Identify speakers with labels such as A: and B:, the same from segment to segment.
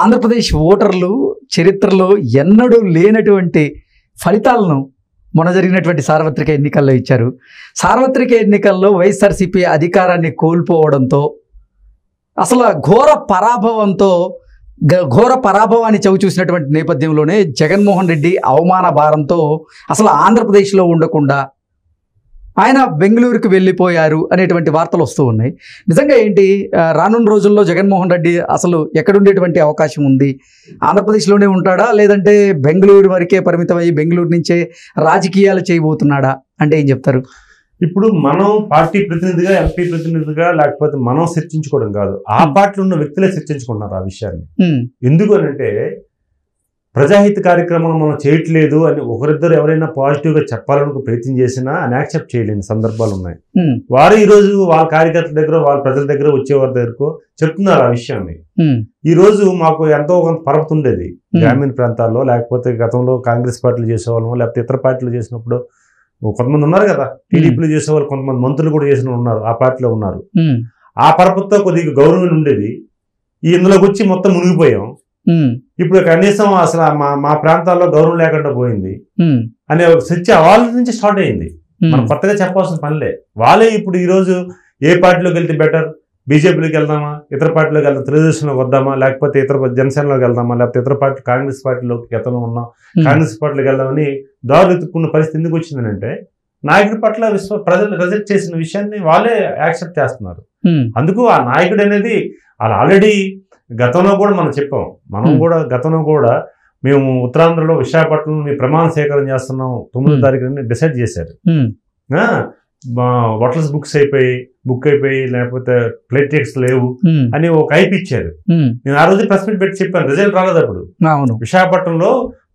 A: ఆంధ్రప్రదేశ్ ఓటర్లు చరిత్రలో ఎన్నడూ లేనటువంటి ఫలితాలను మొన్న జరిగినటువంటి సార్వత్రిక ఎన్నికల్లో ఇచ్చారు. సార్వత్రిక ఎన్నికల్లో వైఎస్ఆర్సీపీ అధికారాన్ని కోల్పోవడంతో అసలు ఘోర పరాభవాన్ని చవిచూసినటువంటి నేపథ్యంలోనే జగన్మోహన్ రెడ్డి అవమాన భారంతో అసలు ఆంధ్రప్రదేశ్లో ఉండకుండా ఆయన బెంగళూరుకు వెళ్ళిపోయారు అనేటువంటి వార్తలు వస్తూ ఉన్నాయి. నిజంగా ఏంటి రానున్న రోజుల్లో జగన్మోహన్ రెడ్డి అసలు ఎక్కడుండేటువంటి అవకాశం ఉంది? ఆంధ్రప్రదేశ్లోనే ఉంటాడా, లేదంటే బెంగళూరు వరకే పరిమితమయ్యి బెంగళూరు నుంచే రాజకీయాలు చేయబోతున్నాడా అంటే ఏం చెప్తారు?
B: ఇప్పుడు మనం పార్టీ ప్రతినిధిగా, ఎంపీ ప్రతినిధిగా, లేకపోతే మనం చర్చించుకోవడం కాదు, ఆ పార్టీలో ఉన్న వ్యక్తులే చర్చించుకుంటున్నారు ఆ విషయాన్ని. ఎందుకు అనంటే ప్రజాహిత కార్యక్రమాలు మనం చేయట్లేదు అని ఒకరిద్దరు ఎవరైనా పాజిటివ్ గా చెప్పాలని ప్రయత్నం చేసినా అని యాక్సెప్ట్ చేయలేని సందర్భాలు ఉన్నాయి. వారు ఈ రోజు వాళ్ళ కార్యకర్తల దగ్గర, వాళ్ళ ప్రజల దగ్గర, వచ్చేవారి దగ్గరకు చెప్తున్నారు ఆ విషయాన్ని. ఈ రోజు మాకు ఎంతో కొంత పరపతి ఉండేది గ్రామీణ ప్రాంతాల్లో, లేకపోతే గతంలో కాంగ్రెస్ పార్టీలు చేసేవాళ్ళము, లేకపోతే ఇతర పార్టీలు చేసినప్పుడు కొంతమంది ఉన్నారు కదా, టీడీపీలు చేసేవాళ్ళు, కొంతమంది మంత్రులు కూడా చేసిన ఉన్నారు, ఆ పార్టీలో ఉన్నారు. ఆ పరపతితో కొద్దిగా గౌరవం ఉండేది. ఇందులోకి వచ్చి మొత్తం మునిగిపోయాం. ఇప్పుడు కనీసం అసలు మా ప్రాంతాల్లో గౌరవం లేకుండా పోయింది అనే ఒక చర్చ వాళ్ళ నుంచి స్టార్ట్ అయింది. మనం కొత్తగా చెప్పాల్సిన పనిలే. వాళ్ళే ఇప్పుడు ఈ రోజు ఏ పార్టీలోకి వెళ్తే బెటర్, బీజేపీలోకి వెళ్దామా, ఇతర పార్టీలోకి వెళ్దాం, తెలుగుదేశంలోకి వద్దామా, లేకపోతే ఇతర జనసేనలోకి వెళ్దామా, లేకపోతే ఇతర పార్టీ కాంగ్రెస్ పార్టీలోకి గతంలో ఉన్నాం, కాంగ్రెస్ పార్టీలోకి వెళ్దామని దారులు ఎత్తుక్కున్న పరిస్థితి ఎందుకు వచ్చిందంటే నాయకుడి పట్ల ప్రజలు రిజెక్ట్ చేసిన విషయాన్ని వాళ్ళే యాక్సెప్ట్ చేస్తున్నారు. అందుకు ఆ నాయకుడు అనేది వాళ్ళు ఆల్రెడీ గతంలో కూడా మనం చెప్పాం. మనం కూడా గతంలో కూడా మేము ఉత్తరాంధ్రలో విశాఖపట్నం మీ ప్రమాణ సేకరణ చేస్తున్నాం 9వ తారీఖున డిసైడ్ చేశారు. హోటల్స్ బుక్ అయిపోయి లేకపోతే ఫ్లైట్ టికెట్స్ లేవు అని ఒక ఐపీ ఇచ్చారు. నేను ఆ రోజు ప్రెస్ మీట్ పెట్టి చెప్పాను, రిజల్ట్ రాలేదు అప్పుడు. విశాఖపట్నంలో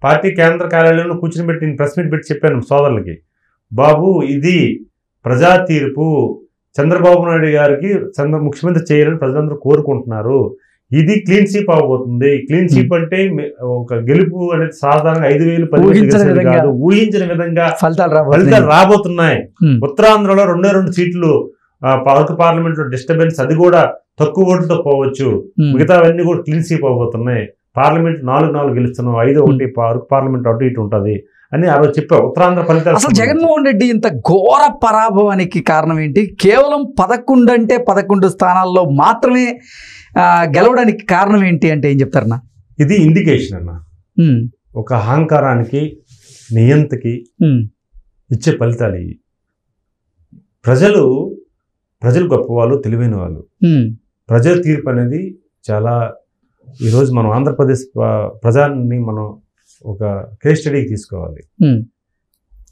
B: పార్టీ కేంద్ర కార్యాలయంలో కూర్చుని పెట్టి నేను ప్రెస్ మీట్ పెట్టి చెప్పాను సోదరులకి, బాబు ఇది ప్రజా తీర్పు, చంద్రబాబు నాయుడు గారికి ముఖ్యమంత్రి చేయాలని ప్రజలందరూ కోరుకుంటున్నారు, ఇది క్లీన్ స్వీప్ అవబోతుంది. క్లీన్ స్వీప్ అంటే ఒక గెలుపు అనేది సాధారణంగా 5,000 కాదు, ఊహించిన విధంగా ఫలితాలు రాబోతున్నాయి. ఉత్తరాంధ్రలో 2 సీట్లు అరకు పార్లమెంట్ లో డిస్టర్బెన్స్, అది కూడా తక్కువ ఓట్లతో పోవచ్చు, మిగతావన్నీ కూడా క్లీన్ స్వీప్ అవబోతున్నాయి. పార్లమెంట్ 4 గెలుస్తున్నాం, 5-1 అరకు పార్లమెంట్ అటు ఇటు ఉంటది అని ఆ రోజు చెప్పా. ఉత్తరాంధ్ర ఫలితాలు. అసలు
A: జగన్మోహన్ రెడ్డి ఇంత ఘోర పరాభవానికి కారణం ఏంటి? కేవలం 11 స్థానాల్లో మాత్రమే గెలవడానికి కారణం ఏంటి అంటే ఏం చెప్తారన్నా?
B: ఇది ఇండికేషన్ అన్న, ఒక అహంకారానికి, నియంతకి ఇచ్చే ఫలితాలు ఇవి. ప్రజలు గొప్పవాళ్ళు, తెలివైన వాళ్ళు. ప్రజల తీర్పు అనేది చాలా, ఈరోజు మనం ఆంధ్రప్రదేశ్ ప్రజాన్ని మనం ఒక కేస్ స్టడీకి తీసుకోవాలి.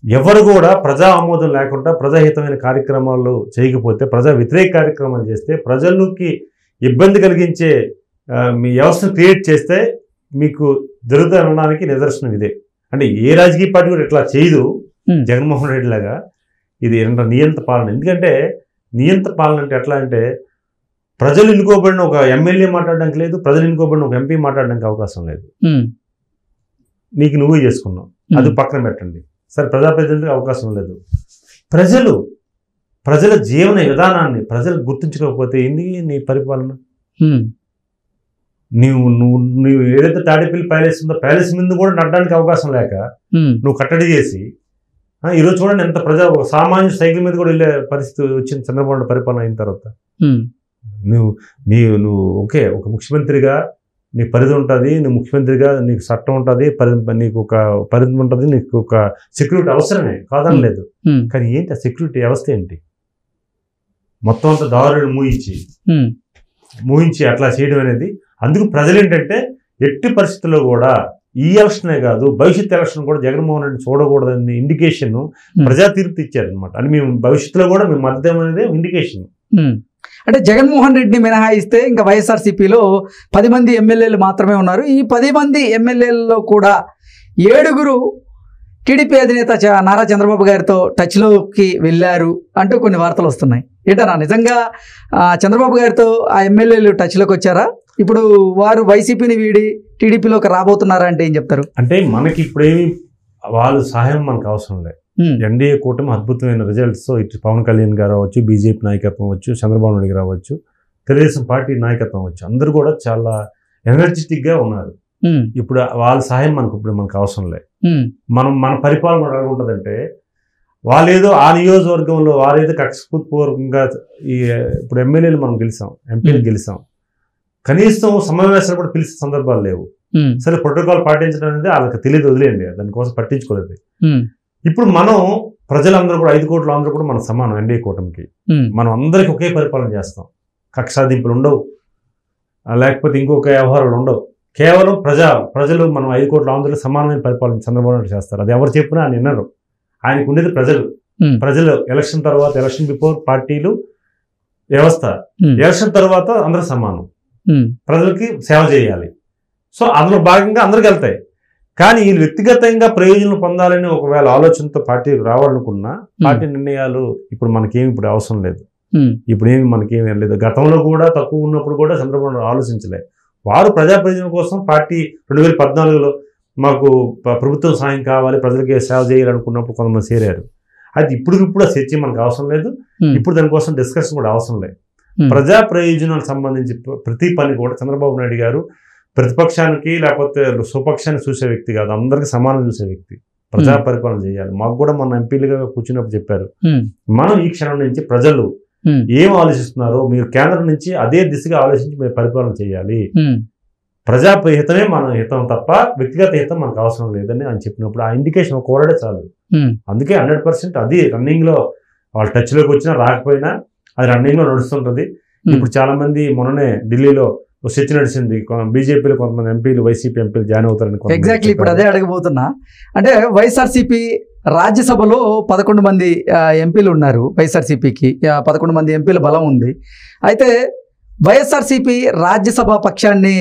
B: ఎవరు కూడా ప్రజా ఆమోదం లేకుండా ప్రజాహితమైన కార్యక్రమాలు చేయకపోతే, ప్రజా వ్యతిరేక కార్యక్రమాలు చేస్తే, ప్రజలకి ఇబ్బంది కలిగించే మీ వ్యవస్థను క్రియేట్ చేస్తే మీకు జరుగుతుందనడానికి నిదర్శనం ఇదే. అంటే ఏ రాజకీయ పార్టీ కూడా ఇట్లా చేయదు జగన్మోహన్ రెడ్డి లాగా. ఇది నియంత పాలన. ఎందుకంటే నియంత పాలన అంటే ఎట్లా అంటే ప్రజలు ఎన్నుకోబడిన ఒక ఎమ్మెల్యే మాట్లాడడానికి లేదు, ప్రజలు ఎన్నుకోబడిన ఒక ఎంపీ మాట్లాడడానికి అవకాశం లేదు. నీకు నువ్వు చేసుకున్నావు, అది పక్కన పెట్టండి, సరే ప్రజాప్రతినిధికి అవకాశం లేదు. ప్రజల జీవన విధానాన్ని ప్రజలు గుర్తించకపోతే ఎందుకు నీ పరిపాలన? నువ్వు ఏదైతే తాడేపల్లి ప్యాలెస్ ఉందో ప్యాలెస్ మీద కూడా నడడానికి అవకాశం లేక నువ్వు కట్టడి చేసి, ఈరోజు చూడండి ఎంత ఒక సామాన్య సైకిల్ మీద కూడా వెళ్ళే పరిస్థితి వచ్చింది చంద్రబాబు నాయుడు పరిపాలన అయిన తర్వాత. నువ్వు ఓకే, ఒక ముఖ్యమంత్రిగా నీ పరిధి ఉంటుంది, నువ్వు ముఖ్యమంత్రిగా నీకు చట్టం ఉంటుంది, నీకు ఒక పరిధి ఉంటుంది, నీకు ఒక సెక్యూరిటీ అవసరమే, కాదని లేదు. కానీ ఏంటి ఆ సెక్యూరిటీ వ్యవస్థ ఏంటి? మొత్తం అంతా దారులు మూయించి అట్లా చేయడం అనేది. అందుకు ప్రజలు ఏంటంటే ఎట్టి పరిస్థితుల్లో కూడా ఈ ఎలక్షనే కాదు, భవిష్యత్ ఎలక్షన్ కూడా జగన్మోహన్ రెడ్డి చూడకూడదని ఇండికేషన్ ప్రజా తీర్పు ఇచ్చారనమాట. అని మేము భవిష్యత్తులో కూడా మేము మద్దతు అనేది ఇండికేషన్.
A: అంటే జగన్మోహన్ రెడ్డిని మినహాయిస్తే ఇంకా వైఎస్ఆర్సీపీలో 10 మంది ఎమ్మెల్యేలు మాత్రమే ఉన్నారు. ఈ 10 మంది ఎమ్మెల్యేలలో కూడా 7 టీడీపీ అధినేత నారా చంద్రబాబు గారితో టచ్లోకి వెళ్ళారు అంటూ కొన్ని వార్తలు వస్తున్నాయి. ఏంటన్నా నిజంగా చంద్రబాబు గారితో ఆ ఎమ్మెల్యేలు టచ్లోకి వచ్చారా? ఇప్పుడు వారు వైసీపీని వీడి టీడీపీలోకి రాబోతున్నారా అంటే ఏం చెప్తారు?
B: అంటే మనకి ఇప్పుడేమి వాళ్ళ సహాయం మనకు అవసరం లేదు. ఎన్డీఏ కూటమి అద్భుతమైన రిజల్ట్స్, ఇటు పవన్ కళ్యాణ్ గారు అవ్వచ్చు, బీజేపీ నాయకత్వం అవ్వచ్చు, చంద్రబాబు నాయుడు గారు అవ్వచ్చు, తెలుగుదేశం పార్టీ నాయకత్వం అవ్వచ్చు, అందరూ కూడా చాలా ఎనర్జెటిక్ గా ఉన్నారు. ఇప్పుడు వాళ్ళ సహాయం మనకు అవసరం లేదు. మన పరిపాలన ఎలా ఉంటుందంటే, వాళ్ళేదో ఆ నియోజకవర్గంలో వాళ్ళేదో కక్షపూర్వకంగా ఇప్పుడు ఎమ్మెల్యేలు మనం గెలిచాం, ఎంపీలు గెలిచాం, కనీసం సమావేశాలు కూడా పిలిచే సందర్భాలు లేవు. సరే ప్రోటోకాల్ పాటించడం అనేది వాళ్ళకి తెలియదు, వదిలేయండి, దానికోసం పట్టించుకోలేదు. ఇప్పుడు మనం ప్రజలందరూ కూడా 5 కోట్ల అందరూ కూడా మన సమానం. ఎన్డీఏ కూటమికి మనం అందరికి ఒకే పరిపాలన చేస్తాం. కక్షాదింపులు ఉండవు, లేకపోతే ఇంకొక వ్యవహారాలు ఉండవు. కేవలం ప్రజలు మనం 5 కోట్ల ఆంధ్రులు సమానమైన పరిపాలన చంద్రబాబు నాయుడు చేస్తారు. అది ఎవరు చెప్పినా ఆయన వినరు. ఆయనకు ఉండేది ప్రజలు. ఎలక్షన్ తర్వాత, ఎలక్షన్ బిఫోర్ పార్టీలు వ్యవస్థ, ఎలక్షన్ తర్వాత అందరూ సమానం, ప్రజలకి సేవ చేయాలి. సో అందులో భాగంగా అందరికి వెళ్తాయి. కానీ ఈ వ్యక్తిగతంగా ప్రయోజనం పొందాలని ఒకవేళ ఆలోచనతో పార్టీకి రావాలనుకున్నా పార్టీ నిర్ణయాలు ఇప్పుడు మనకేమి ఇప్పుడు అవసరం లేదు. ఇప్పుడేమి మనకేమీ లేదు. గతంలో కూడా తక్కువ ఉన్నప్పుడు కూడా చంద్రబాబు ఆలోచించలే. వారు ప్రజా ప్రయోజనం కోసం పార్టీ 2014లో మాకు ప్రభుత్వం సాయం కావాలి, ప్రజలకి సేవ చేయాలనుకున్నప్పుడు కొంతమంది చేరారు. అది ఇప్పుడు ఆ చర్చ మనకు అవసరం లేదు. ఇప్పుడు దానికోసం డిస్కషన్ కూడా అవసరం లేదు. ప్రజా ప్రయోజనాలకు సంబంధించి ప్రతి పని కూడా చంద్రబాబు నాయుడు గారు ప్రతిపక్షానికి లేకపోతే స్వపక్షాన్ని చూసే వ్యక్తి కాదు, అందరికీ సమానం చూసే వ్యక్తి. ప్రజా పరిపాలన చేయాలి. మాకు కూడా మన ఎంపీలుగా కూర్చున్నప్పుడు చెప్పారు, మనం ఈ క్షణం నుంచి ప్రజలు ఏం ఆలోచిస్తున్నారో మీరు కేంద్రం నుంచి అదే దిశగా ఆలోచించి మీరు పరిపాలన చేయాలి. ప్రజా హితమే మన హితం తప్ప వ్యక్తిగత హితం మనకు అవసరం లేదని ఆయన చెప్పినప్పుడు ఆ ఇండికేషన్ ఒక కోరడే చాలు. అందుకే 100% అది రన్నింగ్ లో వాళ్ళ టచ్ లోకి వచ్చినా రాకపోయినా అది రన్నింగ్ లో నడుస్తుంటది. ఇప్పుడు చాలా మంది మొన్ననే ఢిల్లీలో చర్చ నడిచింది, బీజేపీలో కొంతమంది ఎంపీలు వైసీపీ ఎంపీలు జాయిన్ అవుతారని.
A: ఎగ్జాక్ట్లీ ఇప్పుడు అదే అడగబోతున్నా. అంటే వైఎస్ఆర్సీపీ రాజ్యసభలో 11 మంది ఎంపీలు ఉన్నారు. వైఎస్ఆర్సీపీకి 11 మంది ఎంపీల బలం ఉంది. అయితే వైఎస్ఆర్సీపీ రాజ్యసభ పక్షాన్ని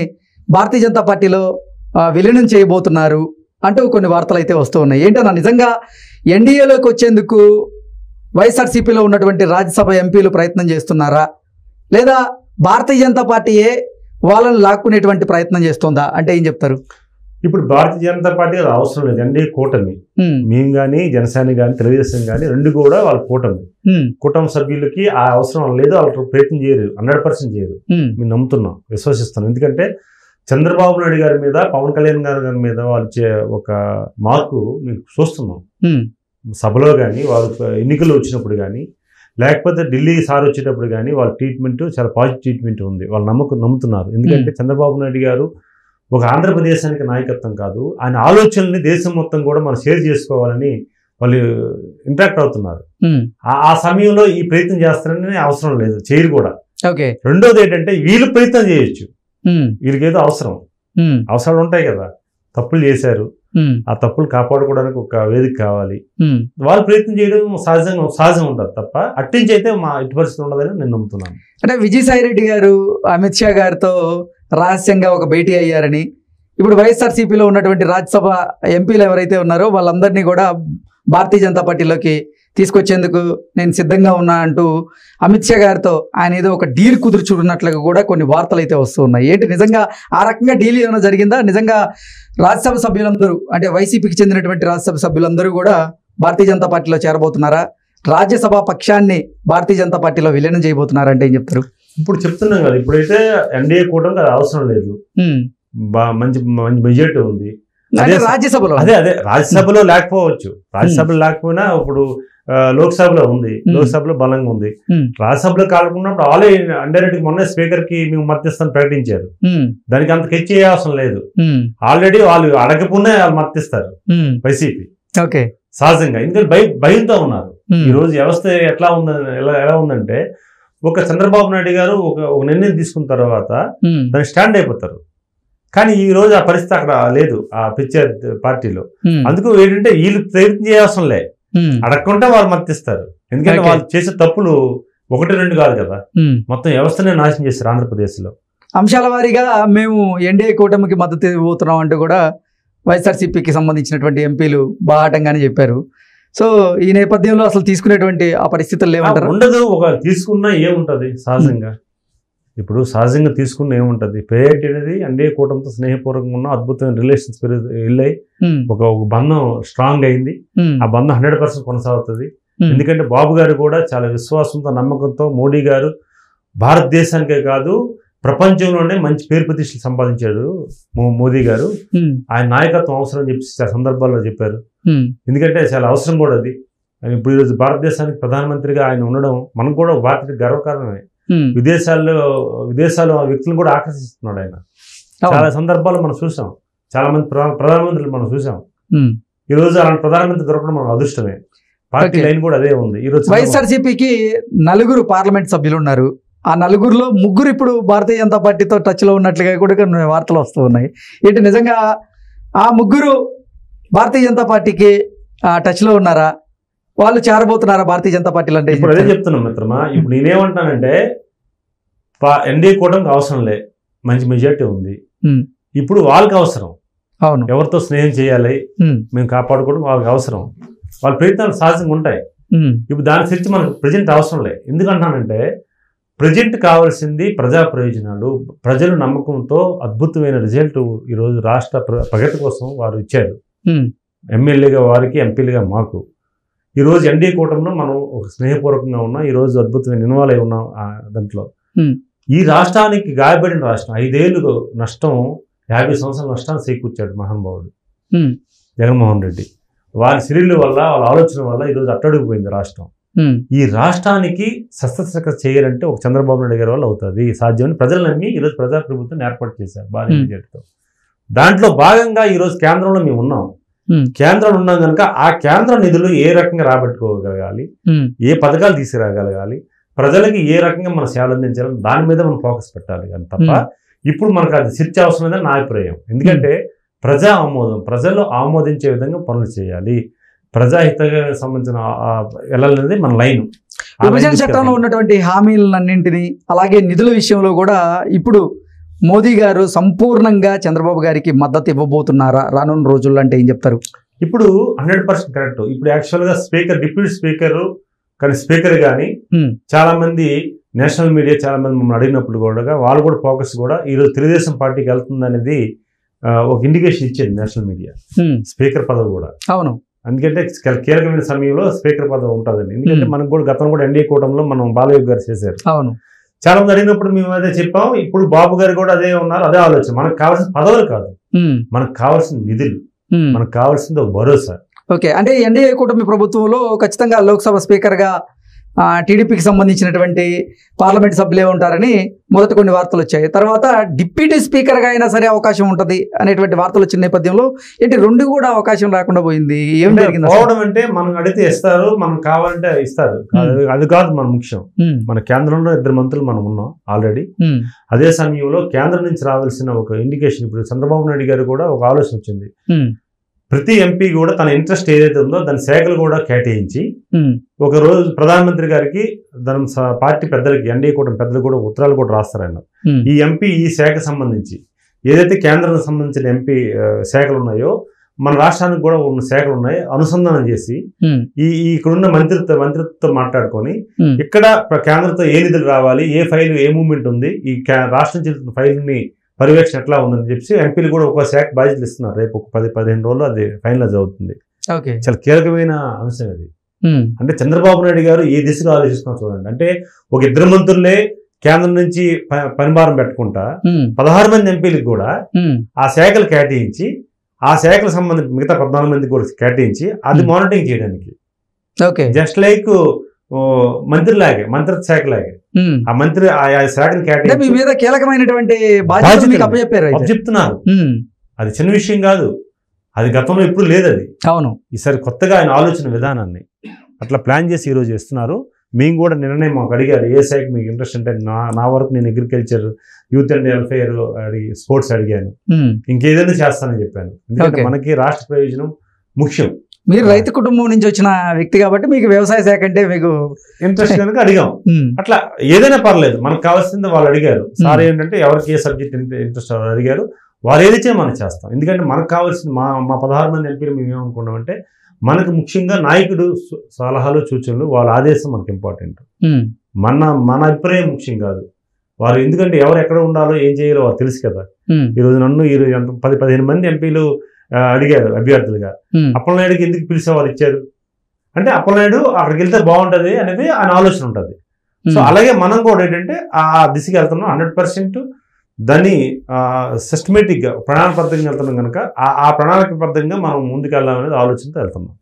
A: భారతీయ జనతా పార్టీలో విలీనం చేయబోతున్నారు అంటూ కొన్ని వార్తలు అయితే వస్తూ ఉన్నాయి. ఏంటన్నా నిజంగా ఎన్డీఏలోకి వచ్చేందుకు వైఎస్ఆర్సీపీలో ఉన్నటువంటి రాజ్యసభ ఎంపీలు ప్రయత్నం చేస్తున్నారా, లేదా భారతీయ జనతా పార్టీయే వాళ్ళని లాక్కునేటువంటి ప్రయత్నం చేస్తుందా అంటే ఏం చెప్తారు?
B: ఇప్పుడు భారతీయ జనతా పార్టీ అది అవసరం లేదు. ఎన్డీఏ కూటమి, మేము కానీ జనసేన కానీ తెలుగుదేశం కానీ రెండు కూడా వాళ్ళ కూటమి సభ్యులకి ఆ అవసరం లేదు. వాళ్ళు ప్రయత్నం చేయరు, 100% చేయరు. మేము నమ్ముతున్నాం, విశ్వసిస్తున్నాం. ఎందుకంటే చంద్రబాబు నాయుడు గారి మీద, పవన్ కళ్యాణ్ గారి మీద వాళ్ళు ఒక మార్పు మేము చూస్తున్నాం. సభలో కానీ, వాళ్ళు ఎన్నికలు వచ్చినప్పుడు కానీ, లేకపోతే ఢిల్లీ సార్ వచ్చేటప్పుడు కానీ వాళ్ళ ట్రీట్మెంట్ చాలా పాజిటివ్ ట్రీట్మెంట్ ఉంది. వాళ్ళు నమ్ముతున్నారు. ఎందుకంటే చంద్రబాబు నాయుడు గారు ఒక ఆంధ్రప్రదేశానికి నాయకత్వం కాదు, ఆయన ఆలోచనల్ని దేశం మొత్తం కూడా మనం షేర్ చేసుకోవాలని వాళ్ళు ఇంట్రాక్ట్ అవుతున్నారు. ఆ సమయంలో ఈ ప్రయత్నం చేస్తారని అవసరం లేదు, చేయరు కూడా. రెండోది ఏంటంటే వీళ్ళు ప్రయత్నం చేయొచ్చు, వీళ్ళకేదో అవసరాలు ఉంటాయి కదా, తప్పులు చేశారు, ఆ తప్పులు కాపాడుకోవడానికి ఒక వేదిక కావాలి. వాళ్ళు ప్రయత్నం చేయడం సహజం ఉంటుంది తప్ప అట్టించి అయితే మా ఇటు పరిస్థితి ఉండదని నేను నమ్ముతున్నాను.
A: అంటే విజయసాయి రెడ్డి గారు అమిత్ షా గారితో రహస్యంగా ఒక భేటీ అయ్యారని, ఇప్పుడు వైఎస్ఆర్సీపీలో ఉన్నటువంటి రాజ్యసభ ఎంపీలు ఎవరైతే ఉన్నారో వాళ్ళందరినీ కూడా భారతీయ జనతా పార్టీలోకి తీసుకొచ్చేందుకు నేను సిద్ధంగా ఉన్నా అంటూ అమిత్ షా గారితో ఆయన ఏదో ఒక డీల్ కుదుర్చుకున్నట్లుగా కూడా కొన్ని వార్తలు అయితే వస్తూ ఉన్నాయి. ఏంటి నిజంగా ఆ రకంగా డీల్ ఏమైనా జరిగిందా? నిజంగా రాజ్యసభ సభ్యులందరూ అంటే వైసీపీకి చెందినటువంటి రాజ్యసభ సభ్యులందరూ కూడా భారతీయ జనతా పార్టీలో చేరబోతున్నారా? రాజ్యసభ పక్షాన్ని భారతీయ జనతా పార్టీలో విలీనం చేయబోతున్నారంటే ఏం చెప్తారు?
B: ఇప్పుడు చెప్తున్నాం కదా, ఇప్పుడైతే ఎన్డీఏ కూటమికి అది అవసరం లేదు, మంచి మెజారిటీ ఉంది
A: రాజ్యసభలో.
B: అదే రాజ్యసభలో లేకపోవచ్చు, రాజ్యసభలో లేకపోయినా ఇప్పుడు లోక్సభలో ఉంది, లోక్సభలో బలంగా ఉంది. రాజ్యసభలో కాలకున్నప్పుడు ఆల్రెడీ ఇండైరెక్ట్ మొన్న స్పీకర్ కి మేము మద్దతిస్తాను ప్రకటించారు. దానికి అంత ఖర్చు చేయ అవసరం లేదు. ఆల్రెడీ వాళ్ళు అడగకుండా వాళ్ళు మద్దతిస్తారు వైసీపీ సహజంగా. ఎందుకంటే భయంతో ఉన్నారు. ఈ రోజు వ్యవస్థ ఎలా ఉందంటే ఒక చంద్రబాబు నాయుడు గారు ఒక నిర్ణయం తీసుకున్న తర్వాత దానికి స్టాండ్ అయిపోతారు. కానీ ఈ రోజు ఆ పరిస్థితి అక్కడ లేదు ఆ పిక్చర్ పార్టీలో. అందుకు ఏంటంటే వీళ్ళు ప్రయత్నం చేయవసరం లే, అడగకుండా వాళ్ళు మద్దతిస్తారు. ఎందుకంటే వాళ్ళు చేసే తప్పులు 1-2 కాదు కదా, మొత్తం వ్యవస్థనే నాశనం చేస్తారు ఆంధ్రప్రదేశ్ లో.
A: అంశాల వారీగా మేము ఎన్డీఏ కూటమికి మద్దతు ఇవ్వబోతున్నాం అంటూ కూడా వైఎస్ఆర్సీపీకి సంబంధించినటువంటి ఎంపీలు బాహాటంగానే చెప్పారు. సో ఈ నేపథ్యంలో అసలు తీసుకునేటువంటి ఆ పరిస్థితులు ఏమంటారు?
B: ఉండదు. ఒక తీసుకున్నా ఏముంటది సహజంగా, ఇప్పుడు సహజంగా తీసుకున్న ఏముంటది, పేరెంట్ అనేది ఎన్డీఏ కూటమితో స్నేహపూర్వకంగా ఉన్న అద్భుతమైన రిలేషన్స్ వెళ్ళాయి, ఒక బంధం స్ట్రాంగ్ అయింది. ఆ బంధం 100% కొనసాగుతుంది. ఎందుకంటే బాబు గారు కూడా చాలా విశ్వాసంతో, నమ్మకంతో మోడీ గారు భారతదేశానికే కాదు ప్రపంచంలోనే మంచి పేరు ప్రతిష్టలు సంపాదించాడు మోదీ గారు. ఆయన నాయకత్వం అవసరం అని చెప్పి చాలా సందర్భాల్లో చెప్పారు. ఎందుకంటే చాలా అవసరం కూడా అది. ఇప్పుడు ఈరోజు భారతదేశానికి ప్రధానమంత్రిగా ఆయన ఉండడం మనకు కూడా భారతీయ గర్వకారణమే. విదేశాలు ఆ వ్యక్తులను కూడా ఆకర్షిస్తున్నాడు ఆయన. చాలా సందర్భాలు మనం చూసాం, చాలా మంది ప్రధానమంత్రులు మనం చూసాం. ఈ రోజు అలాంటి ప్రధానమంత్రి దొరకడం మన అదృష్టమే. పార్టీ లైన్ కూడా అదే ఉంది. ఈ రోజు
A: వైఎస్ఆర్సీపీకి 4 పార్లమెంట్ సభ్యులు ఉన్నారు. ఆ 4లో 3 ఇప్పుడు భారతీయ జనతా పార్టీతో టచ్లో ఉన్నట్లుగా కూడా కొన్ని వార్తలు వస్తూ ఉన్నాయి. ఏంటి నిజంగా ఆ 3 భారతీయ జనతా పార్టీకి టచ్లో ఉన్నారా? వాళ్ళు చేరబోతున్నారా భారతీయ జనతా పార్టీలో? అంటే
B: ఇప్పుడు అదే చెప్తున్నాం మిత్రమా. ఇప్పుడు నేనేమంటానంటే ఎన్డీఏ కూటమికి అవసరం లే, మంచి మెజార్టీ ఉంది. ఇప్పుడు వాళ్ళకి అవసరం.
A: అవును,
B: ఎవరితో స్నేహం చేయాలి, మేము కాపాడుకోవడం వాళ్ళకి అవసరం. వాళ్ళ ప్రయత్నాలు సహజంగా ఉంటాయి. ఇప్పుడు దాని గురించి మనకు ప్రజెంట్ అవసరం లే. ఎందుకంటానంటే ప్రజెంట్ కావాల్సింది ప్రజా ప్రయోజనాలు, ప్రజల నమ్మకంతో అద్భుతమైన రిజల్ట్ ఈరోజు రాష్ట్ర ప్రగతి కోసం వారు ఇచ్చారు. ఎమ్మెల్యేగా వారికి, ఎంపీలుగా మాకు. ఈరోజు ఎన్డీఏ కూటమిలో మనం ఒక స్నేహపూర్వకంగా ఉన్నాం. ఈరోజు అద్భుతమైన ఇన్వాల్వ్ అయి ఉన్నాం దాంట్లో. ఈ రాష్ట్రానికి గాయపడిన రాష్ట్రం 5 ఏళ్ళు నష్టం, 50 సంవత్సరాల నష్టాన్ని చేకూర్చాడు మహానుభావుడు జగన్మోహన్ రెడ్డి. వారి చర్యల వల్ల, వాళ్ళ ఆలోచన వల్ల ఈరోజు అట్టడుగుపోయింది రాష్ట్రం. ఈ రాష్ట్రానికి శస్త్రచికిత్స చేయాలంటే ఒక చంద్రబాబు నాయుడు గారి వల్ల అవుతుంది, సాధ్యమని ప్రజలు నమ్మి ఈరోజు ప్రజాప్రభుత్వం ఏర్పాటు చేశారు భారీ మెజార్టీతో. దాంట్లో భాగంగా ఈరోజు కేంద్రంలో మేము ఉన్నాం. కేంద్రంలో ఉన్నాం కనుక ఆ కేంద్ర నిధులు ఏ రకంగా రాబట్టుకోగలగాలి, ఏ పథకాలు తీసుకురాగలగాలి, ప్రజలకి ఏ రకంగా మన సేవలు అందించాలి, దాని మీద మనం ఫోకస్ పెట్టాలి. కానీ తప్ప ఇప్పుడు మనకు అది చర్చ అవసరం లేదని నా అభిప్రాయం. ఎందుకంటే ప్రజా ఆమోదం, ప్రజలు ఆమోదించే విధంగా పనులు చేయాలి, ప్రజాహితంగా సంబంధించిన వెళ్ళాలనేది మన లైన్.
A: విభజన చట్టంలో ఉన్నటువంటి హామీలన్నింటినీ, అలాగే నిధుల విషయంలో కూడా ఇప్పుడు మోదీ గారు సంపూర్ణంగా చంద్రబాబు గారికి మద్దతు ఇవ్వబోతున్నారా రానున్న రోజుల్లో? అంటే ఏం చెప్తారు?
B: ఇప్పుడు 100% కరెక్ట్. ఇప్పుడు యాక్చువల్గా స్పీకర్, డిప్యూటీ స్పీకర్ కానీ స్పీకర్ కానీ చాలా మంది నేషనల్ మీడియా చాలా మంది మమ్మల్ని అడిగినప్పుడు కూడా వాళ్ళు కూడా ఫోకస్ కూడా ఈరోజు తెలుగుదేశం పార్టీకి వెళ్తుంది అనేది ఒక ఇండికేషన్ ఇచ్చేది నేషనల్ మీడియా. స్పీకర్ పదవి కూడా.
A: అవును,
B: ఎందుకంటే కీలకమైన సమయంలో స్పీకర్ పదవి ఉంటుందండి. ఎందుకంటే మనకు కూడా గతంలో కూడా ఎన్డీఏ కూటమిలో మనం బాలయోగి గారు చేశారు.
A: అవును,
B: చాలా మంది అడిగినప్పుడు మేము అదే చెప్పాం. ఇప్పుడు బాబు గారు కూడా అదే ఉన్నారు, అదే ఆలోచన. మనకు కావాల్సిన పదవులు కాదు, మనకు కావాల్సిన నిధులు, మనకు కావాల్సింది ఒక భరోసా.
A: ఓకే, అంటే ఎన్డీఏ కూటమి ప్రభుత్వంలో ఖచ్చితంగా లోక్సభ స్పీకర్గా టీడీపీకి సంబంధించినటువంటి పార్లమెంట్ సభ్యులే ఉంటారని మొదట కొన్ని వార్తలు వచ్చాయి. తర్వాత డిప్యూటీ స్పీకర్గా అయినా సరే అవకాశం ఉంటుంది అనేటువంటి వార్తలు వచ్చిన నేపథ్యంలో ఏంటి 2 కూడా అవకాశం రాకుండా పోయింది? ఏం జరిగింది?
B: పోవడం అంటే మనం అడిగితే ఇస్తారు, మనం కావాలంటే ఇస్తారు, అది కాదు మన ముఖ్యం. మన కేంద్రంలో 2 మంత్రులు మనం ఉన్నాం ఆల్రెడీ. అదే సమయంలో కేంద్రం నుంచి రావాల్సిన ఒక ఇండికేషన్, ఇప్పుడు చంద్రబాబు నాయుడు గారు కూడా ఒక ఆలోచన వచ్చింది. ప్రతి ఎంపీ కూడా తన ఇంట్రెస్ట్ ఏదైతే ఉందో దాని శాఖలు కూడా కేటాయించి ఒక రోజు ప్రధానమంత్రి గారికి, దాని పార్టీ పెద్దలకి, ఎన్డీఏ కూటమి పెద్దలు కూడా ఉత్తరాలు కూడా రాస్తారు ఆయన. ఈ ఎంపీ ఈ శాఖ సంబంధించి ఏదైతే కేంద్రానికి సంబంధించిన ఎంపీ శాఖలు ఉన్నాయో మన రాష్ట్రానికి కూడా ఉన్న శాఖలు ఉన్నాయి, అనుసంధానం చేసి ఇక్కడున్న మంత్రిత్వంతో మాట్లాడుకొని ఇక్కడ కేంద్రంతో ఏ నిధులు రావాలి, ఏ ఫైల్ ఏ మూవ్మెంట్ ఉంది, ఈ రాష్ట్రం నుంచి ఫైల్ ని పర్యవేక్షణ ఎట్లా ఉందని చెప్పి ఎంపీలు కూడా ఒక శాఖ బాధ్యతలు ఇస్తున్నారు. రేపు ఒక 10-15 రోజులు అది ఫైనలైజ్ అవుతుంది. చాలా కీలకమైన అంశం అది. అంటే చంద్రబాబు నాయుడు గారు ఏ దిశగా ఆలోచిస్తున్నారు చూడండి. అంటే ఒక 2 మంత్రులే కేంద్రం నుంచి పనిభారం పెట్టుకుంటా 16 మంది ఎంపీలకు కూడా ఆ శాఖలు కేటాయించి, ఆ శాఖలకు సంబంధించి మిగతా 14 మందికి కూడా కేటాయించి అది మానిటరింగ్ చేయడానికి, జస్ట్ లైక్ మంత్రిలాగే, మంత్రిత్వ శాఖ లాగే ఆ మంత్రి ఆ శాఖను కేటాయించి
A: మీ మీద కీలకమైనటువంటి
B: చెప్తున్నారు. అది చిన్న విషయం కాదు, అది గతంలో ఎప్పుడు లేదు. అది
A: అవును,
B: ఈసారి కొత్తగా ఆయన ఆలోచన విధానాన్ని అట్లా ప్లాన్ చేసి ఈరోజు ఇస్తున్నారు. మేము కూడా నిర్ణయం మాకు అడిగారు, ఏ శాఖ మీకు ఇంట్రెస్ట్ అంటే నా వరకు నేను అగ్రికల్చర్, యూత్ అండ్ వెల్ఫేర్ అడిగి, స్పోర్ట్స్ అడిగాను, ఇంకేదైనా చేస్తానని చెప్పాను. ఎందుకంటే మనకి రాష్ట్ర ప్రయోజనం ముఖ్యం.
A: మీరు రైతు కుటుంబం నుంచి వచ్చిన వ్యక్తి కాబట్టి మీకు వ్యవసాయ శాఖ అంటే మీకు
B: ఇంట్రెస్ట్ కనుక అడిగాం. అట్లా ఏదైనా పర్లేదు, మనకు కావాల్సింది వాళ్ళు అడిగారు. సార్ ఏంటంటే ఎవరికి ఏ సబ్జెక్ట్ ఇంట్రెస్ట్ అడిగారు, వారు ఏదైతే మనం చేస్తాం. ఎందుకంటే మనకు కావాల్సింది మా 16 మంది ఎంపీలు మేము ఏమనుకున్నామంటే మనకు ముఖ్యంగా నాయకుడు సలహాలు, సూచనలు, వాళ్ళ ఆదేశం మనకు ఇంపార్టెంట్. మన అభిప్రాయం ముఖ్యం కాదు. వారు ఎందుకంటే ఎవరు ఎక్కడ ఉండాలో ఏం చేయాలో వారు తెలుసు కదా. ఈరోజు నన్ను 10-15 మంది ఎంపీలు అడిగారు అభ్యర్థులుగా. అప్పలనాయుడికి ఎందుకు పిలిచేవారు ఇచ్చారు అంటే అప్పలనాయుడు అక్కడికి వెళ్తే బాగుంటది అనేది ఆయన ఆలోచన ఉంటుంది. సో అలాగే మనం కూడా ఏంటంటే ఆ దిశగా వెళ్తున్నాం 100%. దాన్ని సిస్టమేటిక్గా ప్రణాళికబద్ధంగా వెళ్తున్నాం కనుక ఆ ప్రణాళికబద్ధంగా మనం ముందుకు వెళ్ళాలనేది ఆలోచనతో వెళ్తున్నాం.